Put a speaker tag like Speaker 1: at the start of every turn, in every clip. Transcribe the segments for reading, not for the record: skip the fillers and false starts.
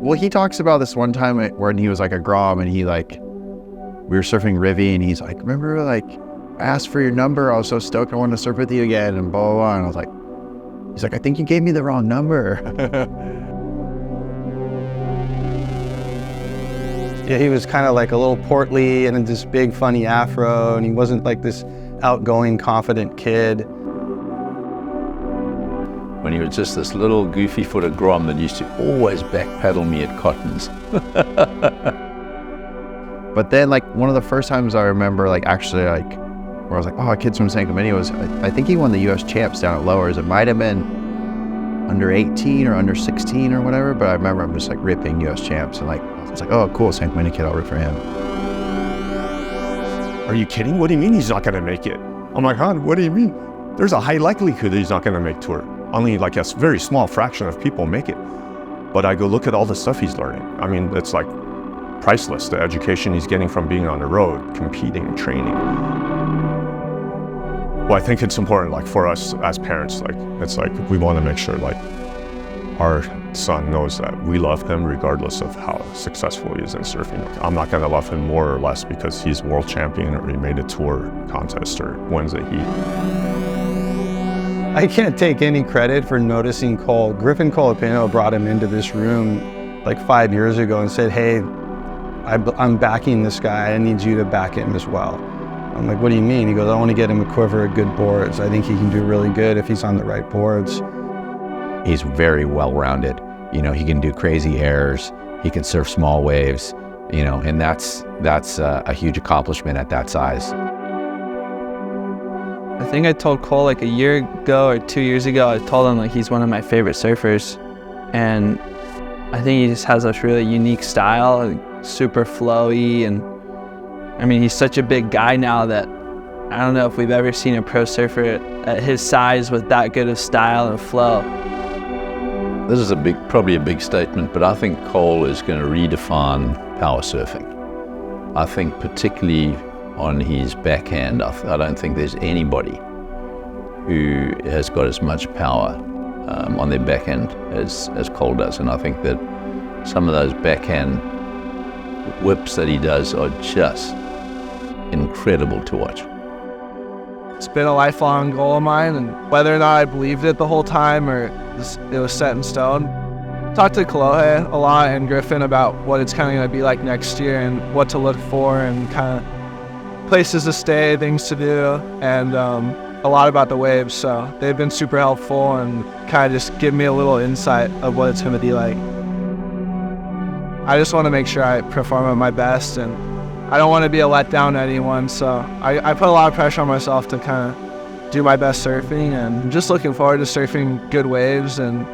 Speaker 1: Well, he talks about this one time when he was like a Grom and we were surfing Rivy and he's like, remember like I asked for your number. I was so stoked I wanted to surf with you again and blah, blah, blah. And I was like, he's like, I think you gave me the wrong number.
Speaker 2: Yeah, he was kind of like a little portly and this big funny afro, and he wasn't like this outgoing, confident kid.
Speaker 3: When he was just this little goofy-footed Grom that used to always backpedal me at Cottons.
Speaker 1: But then like one of the first times I remember like actually like where I was like, oh, a kid's from San Clemente was, I think he won the US champs down at Lowers. It might have been under 18 or under 16 or whatever, but I remember I'm just like ripping US champs and like, I was like, oh, cool, San Clemente kid, I'll root for him.
Speaker 4: Are you kidding? What do you mean he's not going to make it? I'm like, huh, what do you mean? There's a high likelihood that he's not going to make tour. Only like a very small fraction of people make it. But I go look at all the stuff he's learning. I mean, it's like priceless, the education he's getting from being on the road, competing, training. Well, I think it's important, like for us as parents, like it's like we want to make sure like our son knows that we love him regardless of how successful he is in surfing. Like, I'm not going to love him more or less because he's world champion or he made a tour contest or wins a heat.
Speaker 2: I can't take any credit for noticing Cole. Griffin Colapino brought him into this room like 5 years ago and said, hey, I'm backing this guy. I need you to back him as well. I'm like, what do you mean? He goes, I want to get him a quiver of good boards. I think he can do really good if he's on the right boards.
Speaker 5: He's very well-rounded. You know, he can do crazy airs. He can surf small waves, you know, and that's a huge accomplishment at that size.
Speaker 6: I think I told Cole like a year ago or 2 years ago, I told him like he's one of my favorite surfers. And I think he just has this really unique style, super flowy. And I mean, he's such a big guy now that I don't know if we've ever seen a pro surfer at his size with that good of style and flow.
Speaker 3: This is probably a big statement, but I think Cole is going to redefine power surfing. I think particularly on his backhand, I don't think there's anybody who has got as much power on their backhand as Cole does. And I think that some of those backhand whips that he does are just incredible to watch.
Speaker 7: It's been a lifelong goal of mine, and whether or not I believed it the whole time or it was set in stone. Talked to Kolohe a lot and Griffin about what it's kind of going to be like next year and what to look for and kind of places to stay, things to do, and a lot about the waves. So they've been super helpful and kind of just give me a little insight of what it's going to be like. I just want to make sure I perform at my best, and I don't want to be a letdown to anyone. So I put a lot of pressure on myself to kind of do my best surfing, and I'm just looking forward to surfing good waves and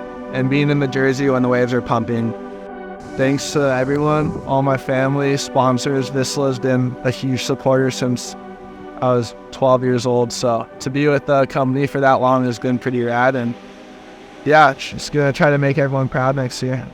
Speaker 7: being in the Jersey when the waves are pumping. Thanks to everyone, all my family, sponsors. Vissla has been a huge supporter since I was 12 years old. So to be with the company for that long has been pretty rad. And yeah, just gonna try to make everyone proud next year.